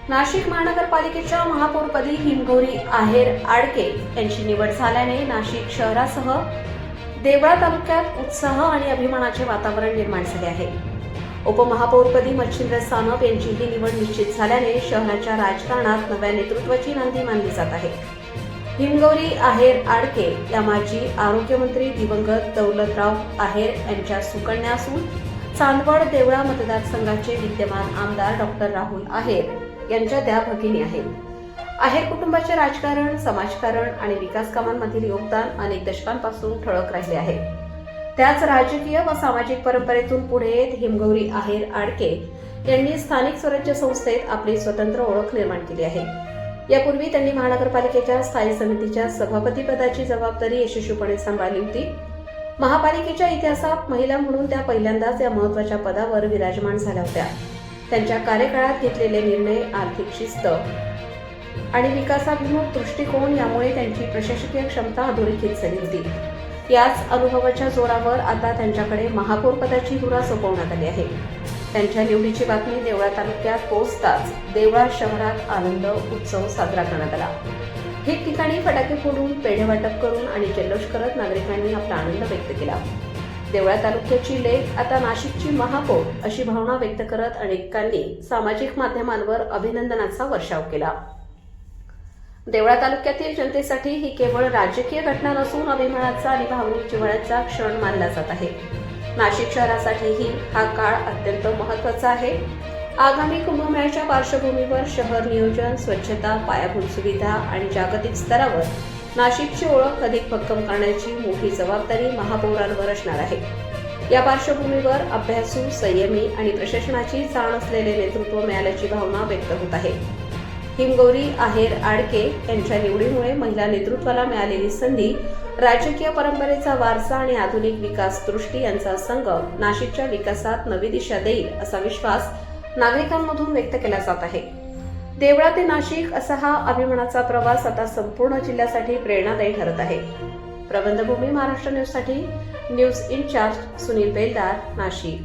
नाशिक महानगरपालिकेच्या महापौरपदी हिमगौरी आहेर आडके यांची निवड झाल्याने नाशिक शहरासह देवळा तालुक्यात उत्साह आणि अभिमानाचे वातावरण निर्माण झाले आहे. उपमहापौरपदी मच्छिंद्र सानप यांची ही निवड निश्चित झाल्याने शहराच्या राजकारणात नव्या नेतृत्वाची नांदी मानली जात आहे. हिमगौरी आहेर आडके या माजी आरोग्यमंत्री दिवंगत दौलतराव आहेर यांच्या सुकन्या असून चांदवड देवळा मतदारसंघाचे विद्यमान आमदार डॉक्टर राहुल आहेर यांच्या त्या भगिनी आहेत. आहेर कुटुंबाचे राजकारण, समाजकारण आणि विकास कामांमधील योगदान अनेक दशकांपासून ठळक राहिले आहे. त्याच राजकीय व सामाजिक परंपरेतून पुढे येत हिमगौरी आहेर आडके यांनी स्थानिक स्वराज्य संस्थेत आपली स्वतंत्र ओळख निर्माण केली आहे. यापूर्वी त्यांनी महानगरपालिकेच्या स्थायी समितीच्या सभापतीपदाची जबाबदारी यशस्वीपणे सांभाळली होती. महापालिकेच्या इतिहासात महिला म्हणून त्या पहिल्यांदाच या महत्त्वाच्या पदावर विराजमान झाल्या होत्या. त्यांच्या कार्यकाळात घेतलेले निर्णय, आर्थिक शिस्त आणि विकासाभिमुख दृष्टिकोन यामुळे त्यांची प्रशासकीय क्षमता अधोरेखित झाली होती. याच अनुभवाच्या जोरावर आता त्यांच्याकडे महापौर पदाची धुरा सोपवण्यात आली आहे. त्यांच्या निवडीची बातमी देवळा तालुक्यात पोहोचताच देवळा शहरात आनंद उत्सव साजरा करण्यात आला. ठिकठिकाणी फटाके फोडून, पेढे वाटप करून आणि जल्लोष करत नागरिकांनी आपला आनंद व्यक्त केला. देवळा तालुक्याची लेक आता नाशिकची महापौर अशी भावना व्यक्त करत अनेकांनी सामाजिक माध्यमांवर अभिनंदनाचा वर्षाव केला. देवळा तालुक्यातील जनतेसाठी ही केवळ राजकीय घटना नसून अभिमानाचा आणि भावनिक जिव्हाळ्याचा क्षण मानला जात आहे. नाशिक शहरासाठीही हा काळ अत्यंत महत्त्वाचा आहे. आगामी कुंभमेळ्याच्या पार्श्वभूमीवर शहर नियोजन, स्वच्छता, पायाभूत सुविधा आणि जागतिक स्तरावर नाशिकची ओळख अधिक भक्कम करण्याची मोठी जबाबदारी महापौरांवर असणार आहे. या पार्श्वभूमीवर अभ्यासू, संयमी आणि प्रशासनाची जाण असलेले नेतृत्व मिळाल्याची भावना व्यक्त होत आहे. हिमगौरी आहेर आडके यांच्या निवडीमुळे महिला नेतृत्वाला मिळालेली संधी, राजकीय परंपरेचा वारसा आणि आधुनिक विकास दृष्टी यांचा संगम नाशिकच्या विकासात नवी दिशा देईल असा विश्वास नागरिकांमधून व्यक्त केला जात आहे. देवळा ते नाशिक असा हा अभिमानाचा प्रवास आता संपूर्ण जिल्ह्यासाठी प्रेरणादायी ठरत आहे. प्रबंधभूमी महाराष्ट्र न्यूजसाठी न्यूज इन्चार्ज सुनील बेलदार, नाशिक.